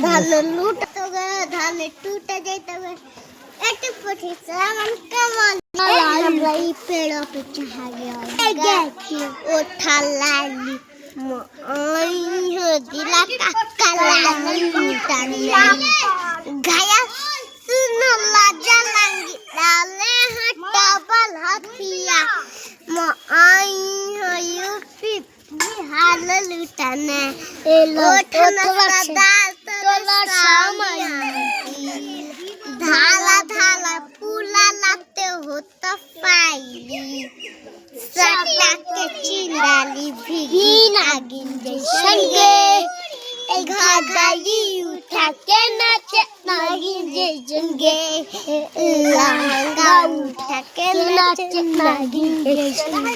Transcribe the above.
धान लूट तो गए धान टूट जाते हुए एक पठी सावन कमल रही पेड़ों पे चढ़ा गया ओ ठालाली मोई हो दिला काला लूटने गया सुनो लाजा लंगी डाले हटबल हथिया मोई हो यूपी बिहार लूटने ओ ठना धाला धाला फूला लाते हो तो पाई सटा के चिंडाली भीगी नागिन जैसंगे घाघरी उठा के नाचे नागिन जैसंगे लहंगा उठा के नाचे नागिन जैसंगे।